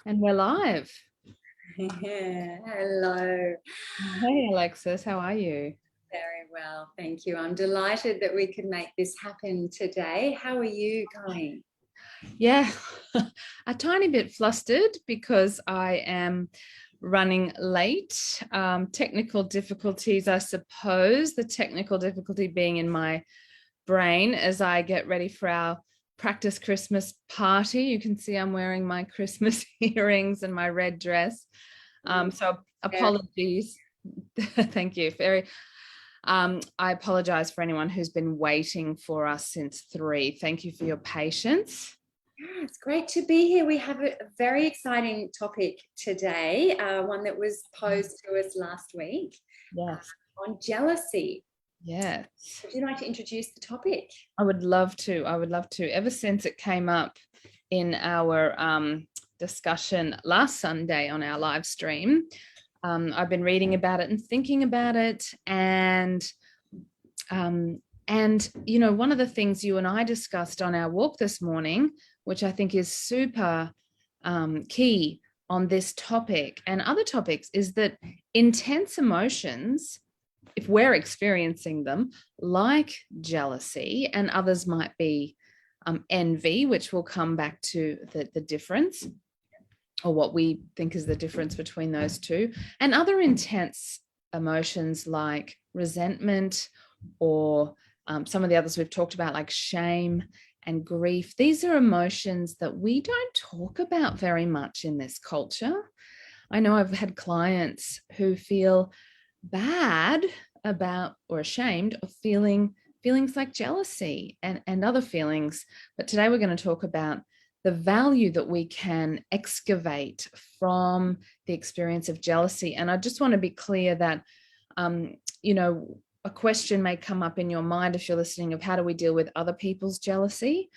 And we're live. Yeah, hello. Hey, Alexis, how are you? Very well, thank you. I'm delighted that we could make this happen today. How are you going? Yeah, a tiny bit flustered because I am running late. Technical difficulties, I suppose. The technical difficulty being in my brain as I get ready for our practice Christmas party. You can see I'm wearing my Christmas earrings and my red dress. So Very apologies. Thank you. I apologize for anyone who's been waiting for us since 3. Thank you for your patience. Yeah, it's great to be here. We have a very exciting topic today, one that was posed to us last week Yes. on jealousy. Yes. Would you like to introduce the topic? I would love to. I would love to. Ever since it came up in our discussion last Sunday on our live stream, I've been reading about it and thinking about it. Um, and, one of the things you and I discussed on our walk this morning, which I think is super key on this topic and other topics, is that intense emotions, if we're experiencing them, like jealousy, and others might be envy, which will come back to the difference or what we think is the difference between those two, and other intense emotions like resentment or some of the others we've talked about, like shame and grief. These are emotions that we don't talk about very much in this culture. I know I've had clients who feel bad about or ashamed of feelings like jealousy and other feelings. But today we're going to talk about the value that we can excavate from the experience of jealousy. And I just want to be clear that, a question may come up in your mind if you're listening of how do we deal with other people's jealousy?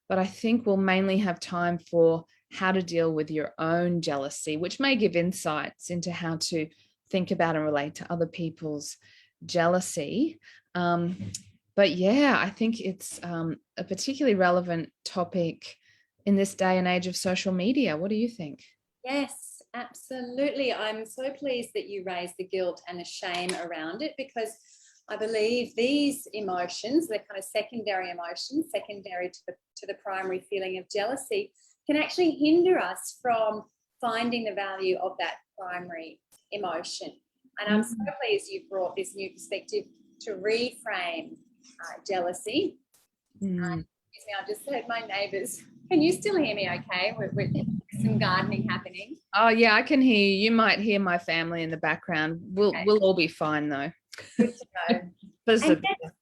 But I think we'll mainly have time for how to deal with your own jealousy, which may give insights into how to think about and relate to other people's jealousy. But yeah, I think it's a particularly relevant topic in this day and age of social media. What do you think? Yes, absolutely. I'm so pleased that you raised the guilt and the shame around it because I believe these emotions, they're kind of secondary emotions, secondary to the primary feeling of jealousy, can actually hinder us from finding the value of that primary emotion. And I'm so pleased you brought this new perspective to reframe jealousy. I just heard my neighbours. Can you still hear me okay? With some gardening happening. Oh yeah, I can hear you. You might hear my family in the background. We'll all be fine though. Good to know. And yes,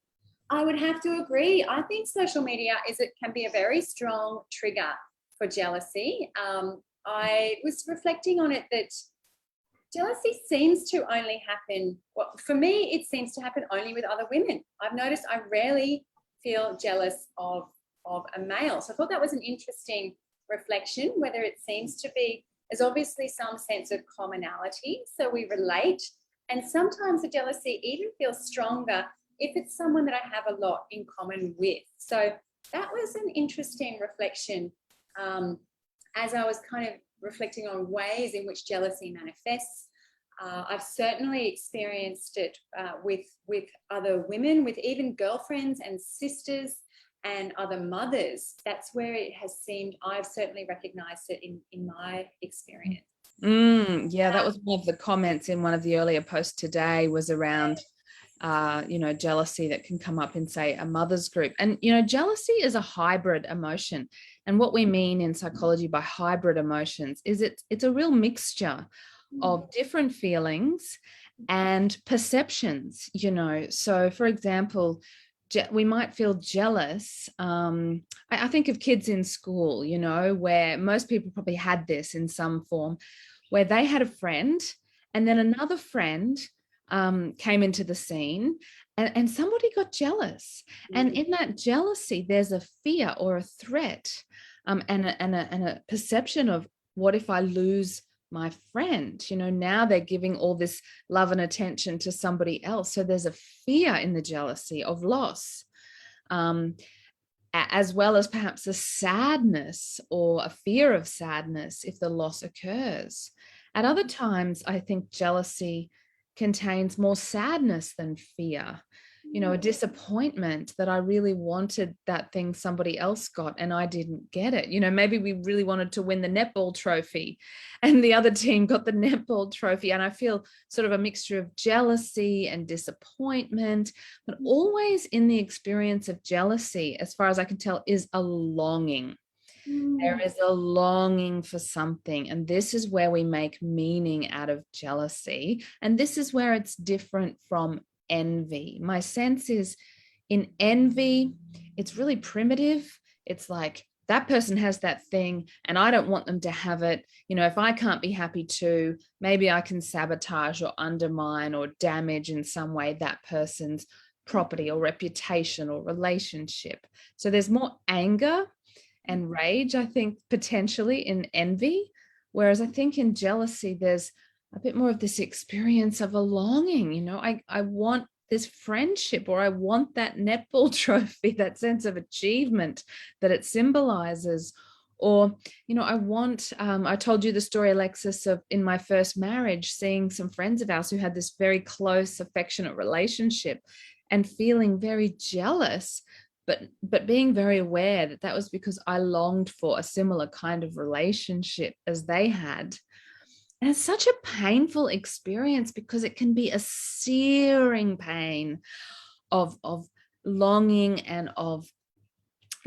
I would have to agree. I think social media can be a very strong trigger for jealousy. I was reflecting on it that jealousy seems to only happen, well, for me, it seems to happen only with other women. I've noticed I rarely feel jealous of a male. So I thought that was an interesting reflection, whether it seems to be, there's obviously some sense of commonality, so we relate. And sometimes the jealousy even feels stronger if it's someone that I have a lot in common with. So that was an interesting reflection as I was kind of reflecting on ways in which jealousy manifests. I've certainly experienced it with other women, with even girlfriends and sisters and other mothers. That's where it has seemed, I've certainly recognized it in my experience. Yeah, that was one of the comments in one of the earlier posts today was around jealousy that can come up in, say, a mother's group. And, jealousy is a hybrid emotion. And what we mean in psychology by hybrid emotions is it's a real mixture of different feelings and perceptions, So, for example, we might feel jealous. I think of kids in school, where most people probably had this in some form, where they had a friend and then another friend came into the scene and somebody got jealous. And in that jealousy, there's a fear or a threat and a perception of what if I lose my friend? Now they're giving all this love and attention to somebody else. So there's a fear in the jealousy of loss. as well as perhaps a sadness or a fear of sadness if the loss occurs. At other times, I think jealousy contains more sadness than fear. You know, a disappointment that I really wanted that thing somebody else got and I didn't get it. You know, maybe we really wanted to win the netball trophy and the other team got the netball trophy. And I feel sort of a mixture of jealousy and disappointment, but always in the experience of jealousy, as far as I can tell, is a longing. There is a longing for something. And this is where we make meaning out of jealousy. And this is where it's different from envy. My sense is in envy, it's really primitive. It's like that person has that thing and I don't want them to have it. You know, if I can't be happy too, maybe I can sabotage or undermine or damage in some way that person's property or reputation or relationship. So there's more anger and rage, I think, potentially in envy. Whereas I think in jealousy, there's a bit more of this experience of a longing. You know, I want this friendship, or I want that netball trophy, that sense of achievement that it symbolizes. Or, you know, I want, I told you the story, Alexis, of in my first marriage, seeing some friends of ours who had this very close, affectionate relationship and feeling very jealous, but being very aware that that was because I longed for a similar kind of relationship as they had. And it's such a painful experience because it can be a searing pain of longing and of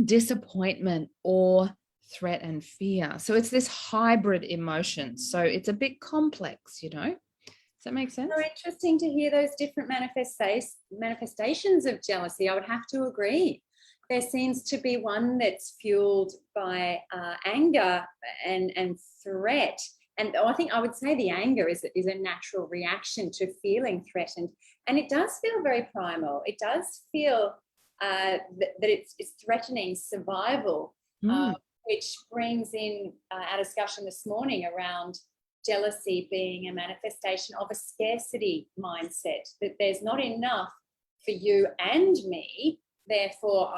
disappointment or threat and fear. So it's this hybrid emotion. So it's a bit complex, you know. Does that make sense? So interesting to hear those different manifestations of jealousy. I would have to agree. There seems to be one that's fueled by anger and threat. And I think I would say the anger is a natural reaction to feeling threatened. And it does feel very primal. It does feel that it's threatening survival, which brings in our discussion this morning around jealousy being a manifestation of a scarcity mindset, that there's not enough for you and me, therefore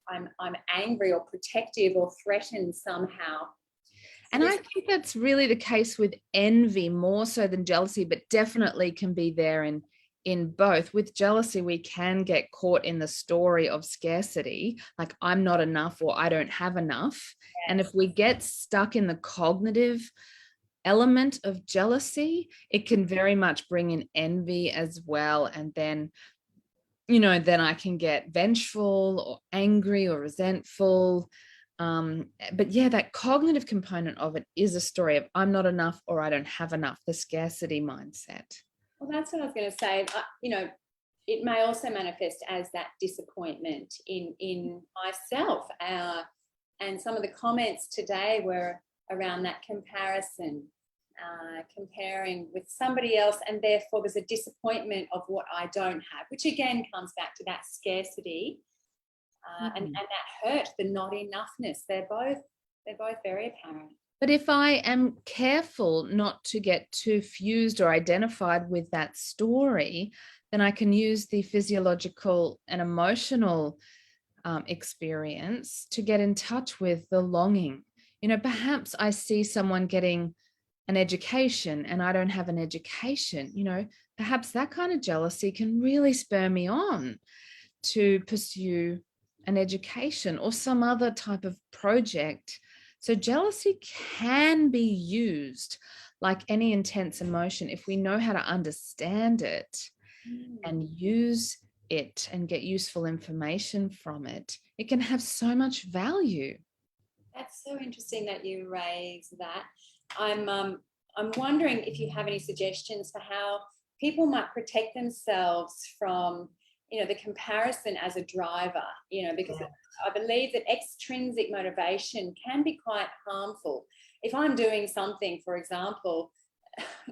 I'm angry or protective or threatened somehow. And I think that's really the case with envy more so than jealousy, but definitely can be there in both. With jealousy, we can get caught in the story of scarcity, like I'm not enough or I don't have enough. Yes. And if we get stuck in the cognitive element of jealousy, it can very much bring in envy as well. And then, you know, then I can get vengeful or angry or resentful. But yeah, that cognitive component of it is a story of I'm not enough or I don't have enough, the scarcity mindset. Well, that's what I was going to say. You know, it may also manifest as that disappointment in myself. And some of the comments today were around that comparison, comparing with somebody else, and therefore there's a disappointment of what I don't have, which again comes back to that scarcity. And that hurt, the not enoughness. They're both very apparent. But if I am careful not to get too fused or identified with that story, then I can use the physiological and emotional experience to get in touch with the longing. You know, perhaps I see someone getting an education and I don't have an education. You know, perhaps that kind of jealousy can really spur me on to pursue an education or some other type of project. So jealousy can be used like any intense emotion if we know how to understand it and use it and get useful information from it. It can have so much value. That's so interesting that you raise that. I'm wondering if you have any suggestions for how people might protect themselves from, you know, the comparison as a driver, you know, because I believe that extrinsic motivation can be quite harmful. If I'm doing something, for example,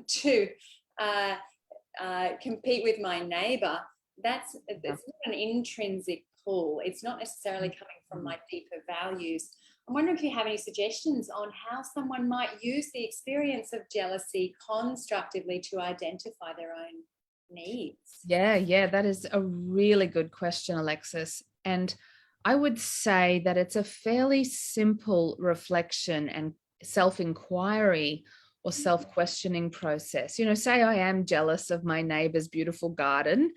to compete with my neighbor, it's not an intrinsic pull. It's not necessarily coming from my deeper values. I'm wondering if you have any suggestions on how someone might use the experience of jealousy constructively to identify their own needs. Yeah, that is a really good question, Alexis. And I would say that it's a fairly simple reflection and self-inquiry or self-questioning process. Say I am jealous of my neighbor's beautiful garden,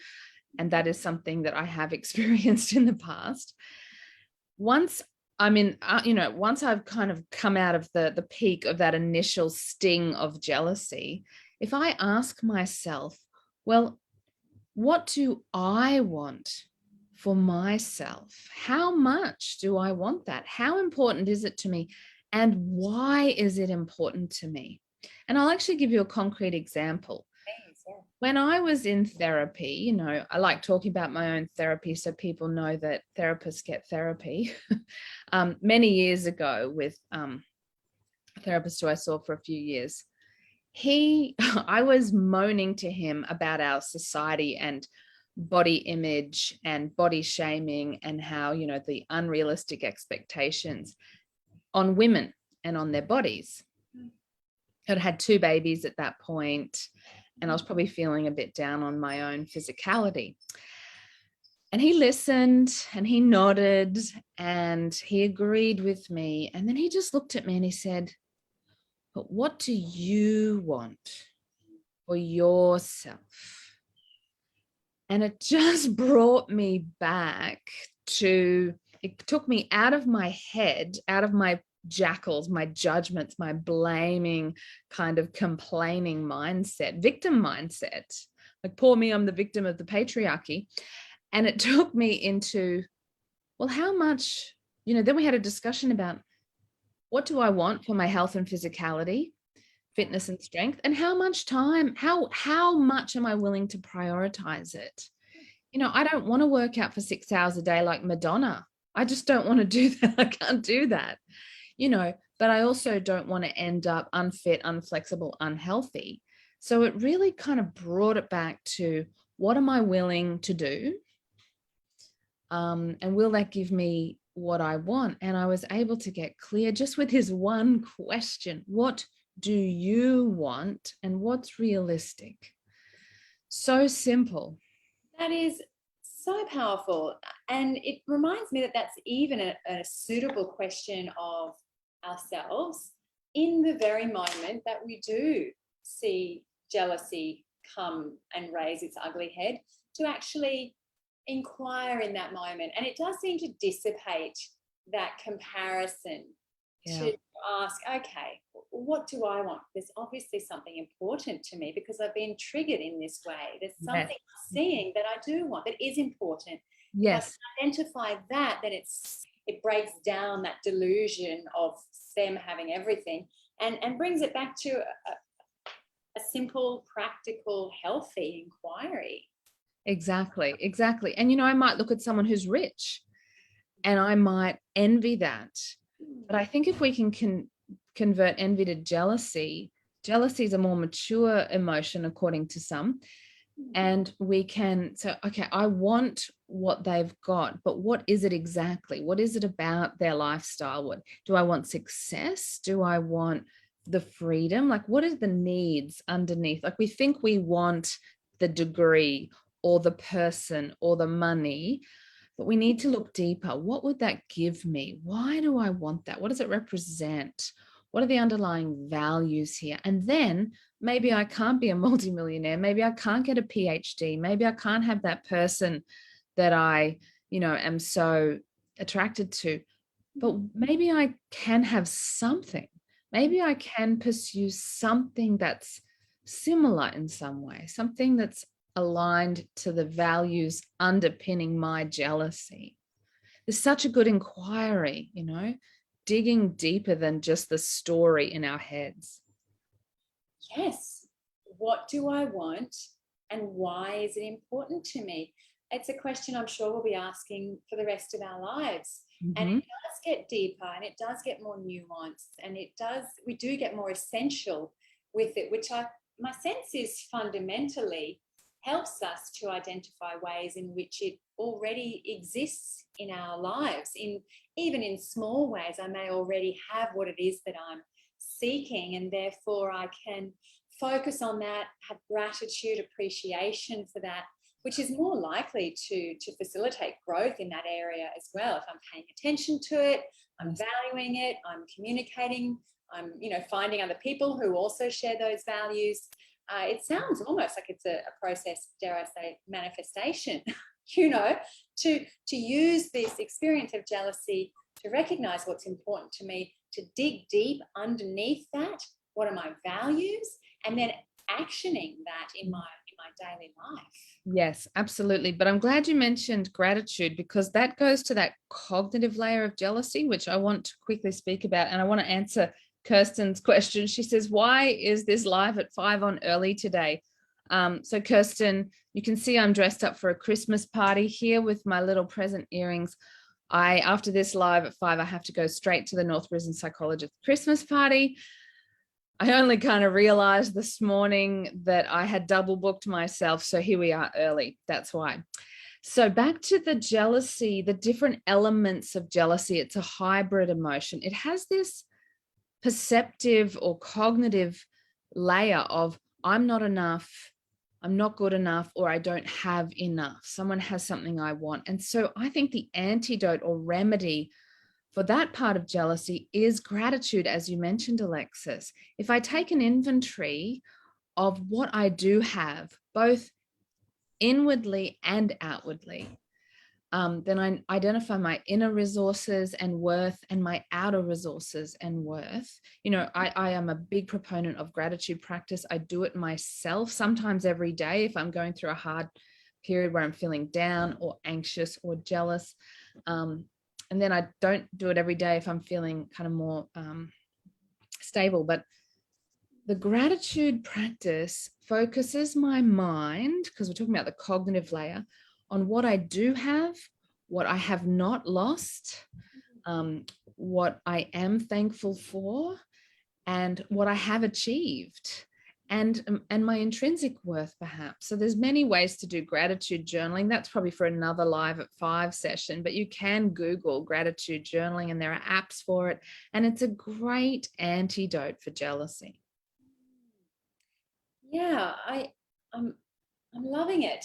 and that is something that I have experienced in the past. Once once I've kind of come out of the peak of that initial sting of jealousy, if I ask myself, well, what do I want for myself? How much do I want that? How important is it to me? And why is it important to me? And I'll actually give you a concrete example. When I was in therapy, I like talking about my own therapy so people know that therapists get therapy. Many years ago with a therapist who I saw for a few years, I was moaning to him about our society and body image and body shaming and how, the unrealistic expectations on women and on their bodies. I'd had 2 babies at that point, and I was probably feeling a bit down on my own physicality. And he listened and he nodded and he agreed with me. And then he just looked at me and he said, but what do you want for yourself? And it just brought me back it took me out of my head, out of my jackals, my judgments, my blaming, kind of complaining mindset, victim mindset. Like, poor me, I'm the victim of the patriarchy. And it took me into, well, how much, then we had a discussion about what do I want for my health and physicality, fitness and strength, and how much time, how much am I willing to prioritize it? I don't want to work out for 6 hours a day like Madonna. I just don't want to do that. I can't do that, but I also don't want to end up unfit, unflexible, unhealthy. So it really kind of brought it back to, what am I willing to do? And will that give me what I want? And I was able to get clear just with his one question: what do you want and what's realistic? So simple. That is so powerful. And it reminds me that that's even a suitable question of ourselves in the very moment that we do see jealousy come and raise its ugly head, to actually inquire in that moment. And it does seem to dissipate that comparison, to ask, okay, what do I want? There's obviously something important to me because I've been triggered in this way. There's something I'm seeing that I do want, that is important. Yes. If I identify that, then it breaks down that delusion of them having everything, and brings it back to a simple, practical, healthy inquiry. Exactly. And, I might look at someone who's rich and I might envy that. But I think if we can convert envy to jealousy is a more mature emotion, according to some. And we can say, okay, I want what they've got, but what is it exactly? What is it about their lifestyle? What do I want? Success? Do I want the freedom? Like, what are the needs underneath? Like, we think we want the degree or the person or the money, but we need to look deeper. What would that give me? Why do I want that? What does it represent? What are the underlying values here? And then maybe I can't be a multimillionaire. Maybe I can't get a PhD. Maybe I can't have that person that I, am so attracted to. But maybe I can have something. Maybe I can pursue something that's similar in some way, something that's aligned to the values underpinning my jealousy. There's such a good inquiry, digging deeper than just the story in our heads. Yes. What do I want and why is it important to me? It's a question I'm sure we'll be asking for the rest of our lives. Mm-hmm. And it does get deeper and it does get more nuanced, and we do get more essential with it, which my sense is fundamentally helps us to identify ways in which it already exists in our lives. Even in small ways, I may already have what it is that I'm seeking, and therefore I can focus on that, have gratitude, appreciation for that, which is more likely to facilitate growth in that area as well. If I'm paying attention to it, I'm valuing it, I'm communicating, I'm, finding other people who also share those values. It sounds almost like it's a process, dare I say, manifestation, to use this experience of jealousy to recognize what's important to me, to dig deep underneath that. What are my values? And then actioning that in my daily life. Yes, absolutely. But I'm glad you mentioned gratitude, because that goes to that cognitive layer of jealousy, which I want to quickly speak about. And I want to answer Kirsten's question. She says, why is this live at 5 on early today? So Kirsten, you can see I'm dressed up for a Christmas party here with my little present earrings. After this live at 5, I have to go straight to the North Brisbane Psychologist Christmas party. I only kind of realized this morning that I had double booked myself. So here we are early. That's why. So back to the jealousy, the different elements of jealousy. It's a hybrid emotion. It has this perceptive or cognitive layer of I'm not enough, I'm not good enough, or I don't have enough. Someone has something I want. And so I think the antidote or remedy for that part of jealousy is gratitude, as you mentioned, Alexis. If I take an inventory of what I do have, both inwardly and outwardly, then I identify my inner resources and worth and my outer resources and worth. I am a big proponent of gratitude practice. I do it myself, sometimes every day if I'm going through a hard period where I'm feeling down or anxious or jealous. And then I don't do it every day if I'm feeling kind of more stable. But the gratitude practice focuses my mind, because we're talking about the cognitive layer, on what I do have, what I have not lost, what I am thankful for, and what I have achieved, and my intrinsic worth, perhaps. So there's many ways to do gratitude journaling. That's probably for another live at 5 session, but you can Google gratitude journaling and there are apps for it. And it's a great antidote for jealousy. Yeah, I'm loving it.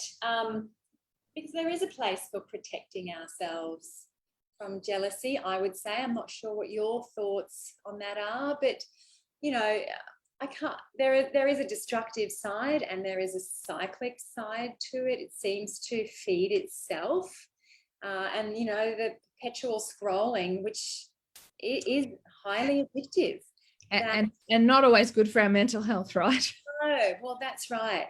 Because there is a place for protecting ourselves from jealousy, I would say. I'm not sure what your thoughts on that are, but I can't. There is a destructive side and there is a cyclic side to it. It seems to feed itself, and the perpetual scrolling, which is highly addictive, and not always good for our mental health, right? No, well, that's right.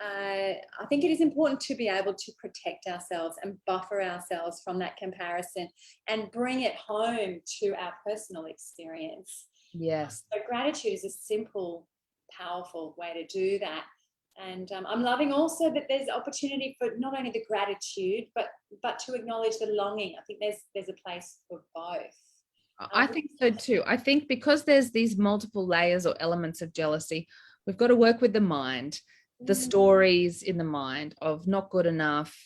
I think it is important to be able to protect ourselves and buffer ourselves from that comparison and bring it home to our personal experience. Yes. So gratitude is a simple, powerful way to do that. And I'm loving also that there's opportunity for not only the gratitude, but to acknowledge the longing. I think there's a place for both. I think so too. I think because there's these multiple layers or elements of jealousy, we've got to work with the mind. The stories in the mind of not good enough,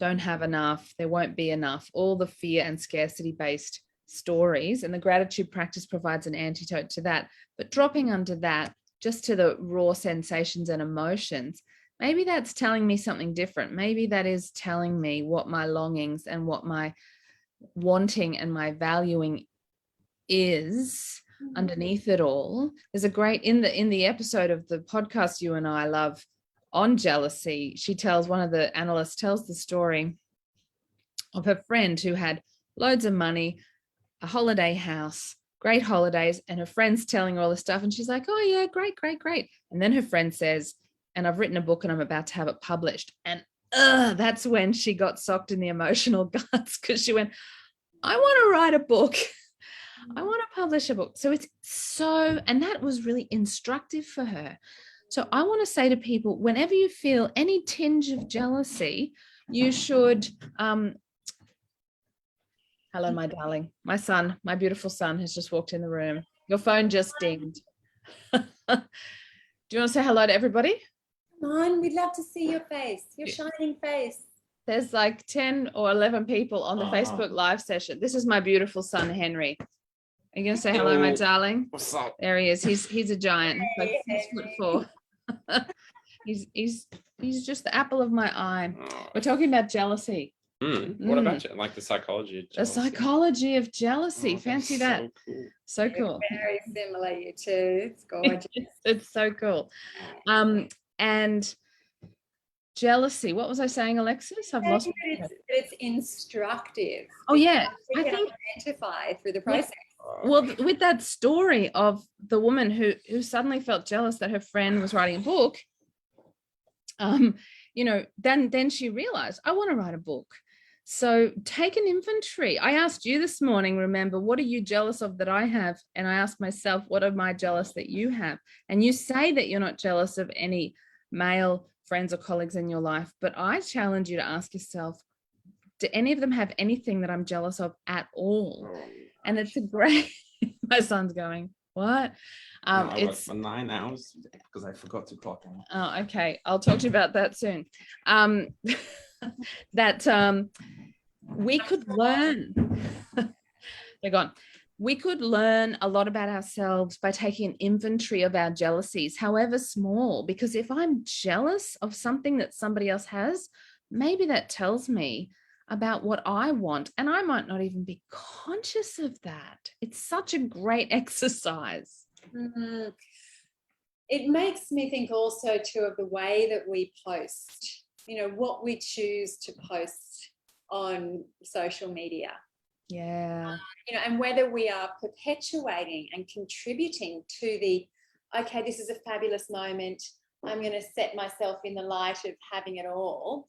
don't have enough, there won't be enough, all the fear and scarcity based stories. And the gratitude practice provides an antidote to that. But dropping under that, just to the raw sensations and emotions, maybe that's telling me something different. Maybe that is telling me what my longings and what my wanting and my valuing is underneath it all. There's a great, in the episode of the podcast you and I love on jealousy, one of the analysts tells the story of her friend who had loads of money, a holiday house, great holidays, and her friend's telling her all this stuff and she's like, oh yeah, great. And then her friend says, and I've written a book and I'm about to have it published. And that's when she got socked in the emotional guts, because she went, I want to write a book. I want to publish a book. So and that was really instructive for her. So I want to say to people, whenever you feel any tinge of jealousy, you should, hello, my darling, my beautiful son has just walked in the room. Your phone just dinged. Do you want to say hello to everybody? Come on, we'd love to see your face, your shining face. There's like 10 or 11 people on the Facebook live session. This is my beautiful son, Henry. Are you going to say hello, my darling? What's up? There he is. He's a giant. He's like 6'4". He's just the apple of my eye. Oh. We're talking about jealousy. What about like the psychology of jealousy? The psychology of jealousy. Fancy that. So cool. So cool. Very similar, you two. It's gorgeous. It's so cool. And jealousy. What was I saying, Alexis? I've lost. It's instructive. Oh yeah, I think identify through the process. Well, with that story of the woman who suddenly felt jealous that her friend was writing a book, you know, then she realized, I want to write a book. So take an inventory. I asked you this morning, remember, what are you jealous of that I have? And I asked myself, what am I jealous that you have? And you say that you're not jealous of any male friends or colleagues in your life, but I challenge you to ask yourself, do any of them have anything that I'm jealous of at all? And it's a great, my son's going, what? It's for 9 hours because I forgot to clock in. Oh, okay. I'll talk to you about that soon. That we could learn. They're gone. We could learn a lot about ourselves by taking an inventory of our jealousies, however small, because if I'm jealous of something that somebody else has, maybe that tells me about what I want, and I might not even be conscious of that. It's such a great exercise. Mm-hmm. It makes me think also too of the way that we post, you know, what we choose to post on social media. Yeah. You know, and whether we are perpetuating and contributing to the, okay, this is a fabulous moment, I'm going to set myself in the light of having it all,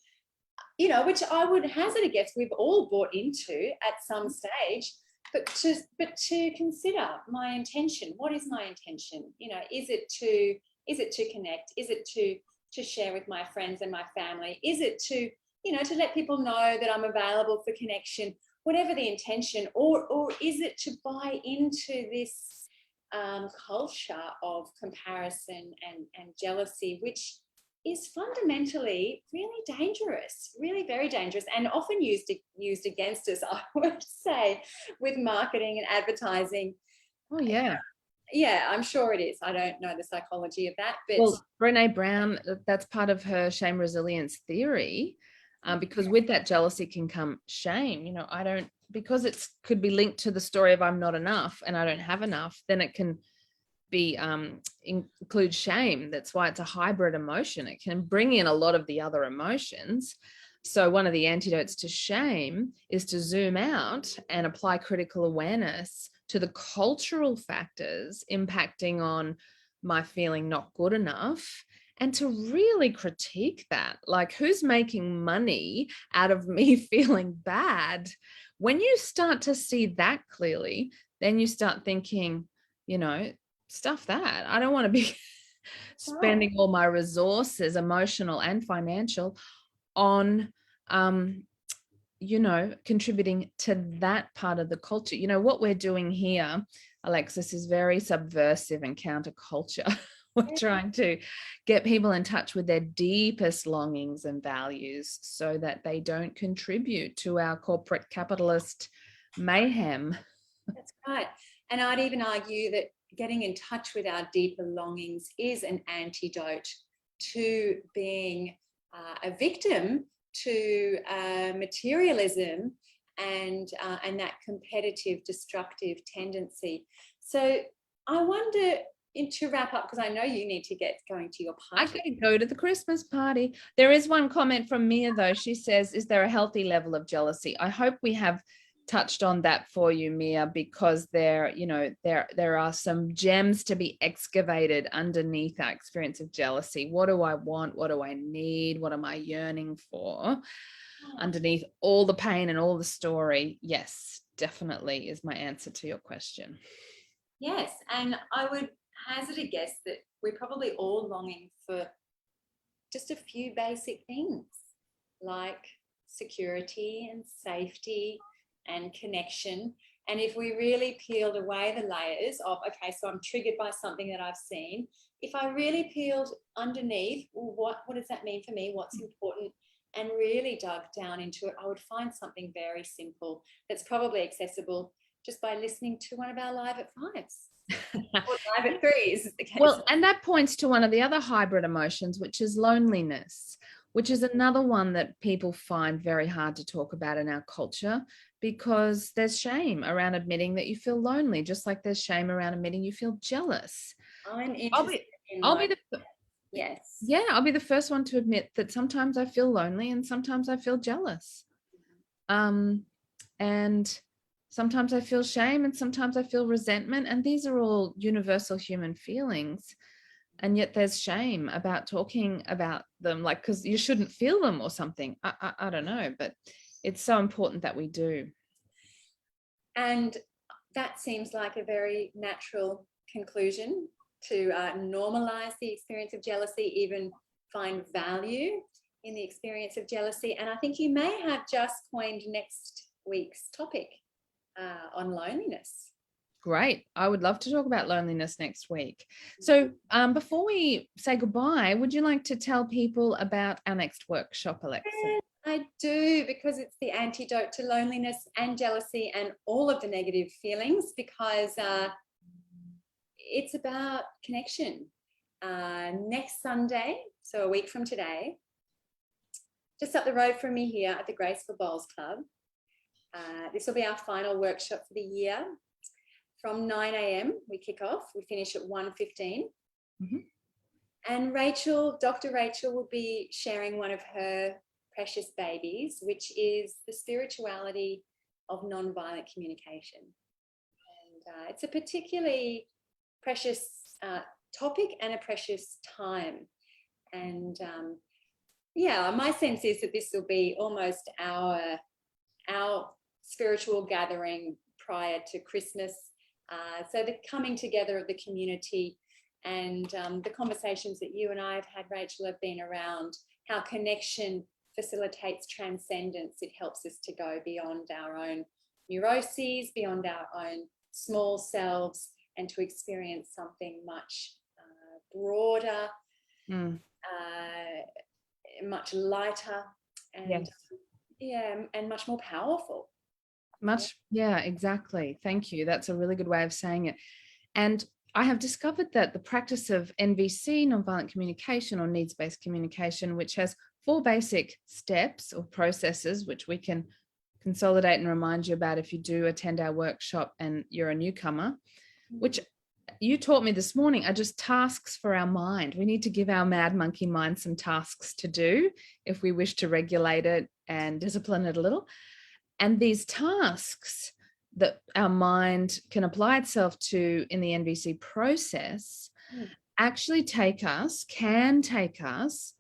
you know, which I would hazard a guess we've all bought into at some stage, but to consider my intention. What is my intention? You know, is it to connect? Is it to share with my friends and my family? Is it to, you know, to let people know that I'm available for connection, whatever the intention, or is it to buy into this culture of comparison and jealousy, which is fundamentally really dangerous, really very dangerous, and often used against us, I would say, with marketing and advertising. Oh, yeah. Yeah, I'm sure it is. I don't know the psychology of that. But well, Brené Brown, that's part of her shame resilience theory, because with that jealousy can come shame. You know, because it could be linked to the story of I'm not enough and I don't have enough, then it can be include shame. That's why it's a hybrid emotion. It can bring in a lot of the other emotions. So one of the antidotes to shame is to zoom out and apply critical awareness to the cultural factors impacting on my feeling not good enough, and to really critique that. Like, who's making money out of me feeling bad? When you start to see that clearly, then you start thinking, you know, stuff that. I don't want to be spending all my resources, emotional and financial, on you know, contributing to that part of the culture. You know, what we're doing here, Alexis, is very subversive and counterculture. We're trying to get people in touch with their deepest longings and values so that they don't contribute to our corporate capitalist mayhem. That's right. And I'd even argue that getting in touch with our deeper longings is an antidote to being a victim to materialism and that competitive, destructive tendency. So I wonder, to wrap up, because I know you need to get going to your party. I could go to the Christmas party. There is one comment from Mia, though. She says, is there a healthy level of jealousy? I hope we have touched on that for you, Mia, because there are some gems to be excavated underneath our experience of jealousy. What do I want? What do I need? What am I yearning for? Underneath all the pain and all the story, yes, definitely is my answer to your question. Yes, and I would hazard a guess that we're probably all longing for just a few basic things like security and safety and connection. And if we really peeled away the layers of, okay, so I'm triggered by something that I've seen, if I really peeled underneath, well, what does that mean for me? What's important? And really dug down into it, I would find something very simple that's probably accessible just by listening to one of our Live at Fives. Or Live at Threes. Well, and that points to one of the other hybrid emotions, which is loneliness. which is another one that people find very hard to talk about in our culture, because there's shame around admitting that you feel lonely, just like there's shame around admitting you feel jealous. I'm interested in I'll be yes. Yeah, I'll be the first one to admit that sometimes I feel lonely and sometimes I feel jealous. And sometimes I feel shame and sometimes I feel resentment. And these are all universal human feelings. And yet there's shame about talking about them, like, because you shouldn't feel them or something. I don't know, but it's so important that we do. And that seems like a very natural conclusion, to normalize the experience of jealousy, even find value in the experience of jealousy. And I think you may have just coined next week's topic on loneliness. Great. I would love to talk about loneliness next week. So before we say goodbye, would you like to tell people about our next workshop, Alexis? I do, because it's the antidote to loneliness and jealousy and all of the negative feelings, because it's about connection. Next Sunday, so a week from today, just up the road from me here at the Graceful Bowls Club. This will be our final workshop for the year. From 9 a.m. we kick off. We finish at 1:15. Mm-hmm. And Dr. Rachel will be sharing one of her precious babies, which is the spirituality of nonviolent communication. And it's a particularly precious topic and a precious time. And my sense is that this will be almost our spiritual gathering prior to Christmas. So the coming together of the community, and the conversations that you and I have had, Rachel, have been around how connection facilitates transcendence. It helps us to go beyond our own neuroses, beyond our own small selves, and to experience something much broader, much lighter, and and much more powerful. Exactly. Thank you. That's a really good way of saying it. And I have discovered that the practice of NVC, nonviolent communication, or needs-based communication, which has 4 basic steps or processes, which we can consolidate and remind you about if you do attend our workshop and you're a newcomer, which you taught me this morning, are just tasks for our mind. We need to give our mad monkey mind some tasks to do if we wish to regulate it and discipline it a little. And these tasks that our mind can apply itself to in the NVC process actually can take us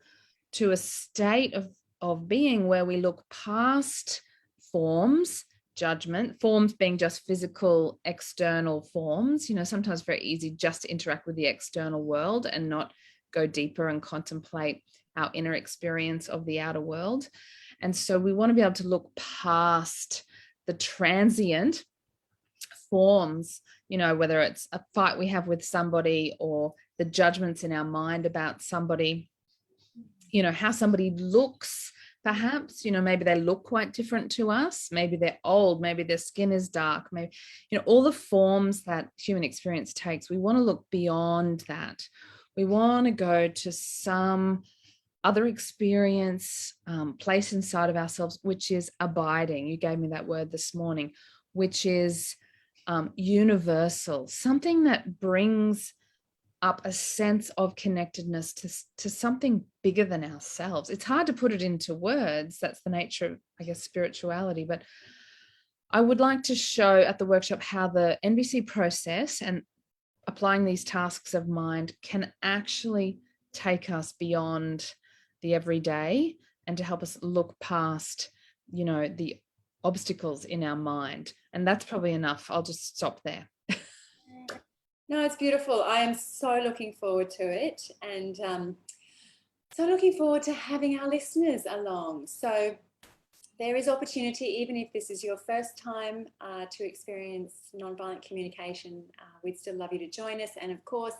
to a state of being where we look past forms, judgment, forms being just physical external forms. Sometimes very easy just to interact with the external world and not go deeper and contemplate our inner experience of the outer world. And so we want to be able to look past the transient forms, whether it's a fight we have with somebody or the judgments in our mind about somebody, how somebody looks, perhaps, maybe they look quite different to us. Maybe they're old, maybe their skin is dark, maybe, all the forms that human experience takes. We want to look beyond that. We want to go to some other experience, place inside of ourselves, which is abiding. You gave me that word this morning, which is universal, something that brings up a sense of connectedness to something bigger than ourselves. It's hard to put it into words. That's the nature of, I guess, spirituality. But I would like to show at the workshop how the NVC process and applying these tasks of mind can actually take us beyond the everyday and to help us look past, the obstacles in our mind. And that's probably enough. I'll just stop there. No, it's beautiful. I am so looking forward to it, and so looking forward to having our listeners along. So there is opportunity, even if this is your first time to experience nonviolent communication. We'd still love you to join us. And of course,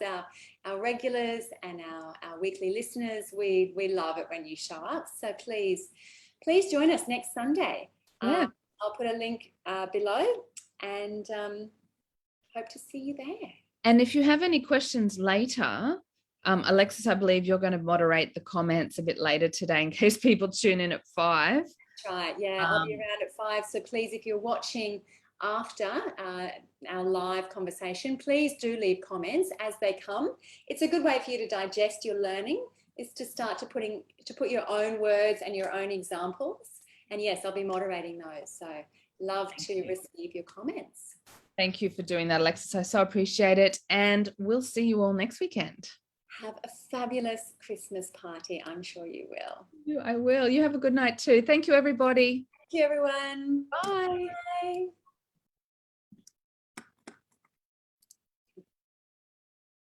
our regulars and our weekly listeners, we love it when you show up. So please join us next Sunday. Yeah. I'll put a link below, and hope to see you there. And if you have any questions later, Alexis, I believe you're going to moderate the comments a bit later today in case people tune in at 5. That's right. Yeah, I'll be around at 5. So please, if you're watching after our live conversation, please do leave comments as they come. It's a good way for you to digest your learning, is to start to put your own words and your own examples. And yes, I'll be moderating those. So love to receive your comments. Thank you for doing that, Alexis. I so appreciate it. And we'll see you all next weekend. Have a fabulous Christmas party. I'm sure you will. I will. You have a good night too. Thank you, everybody. Thank you, everyone. Bye. Bye.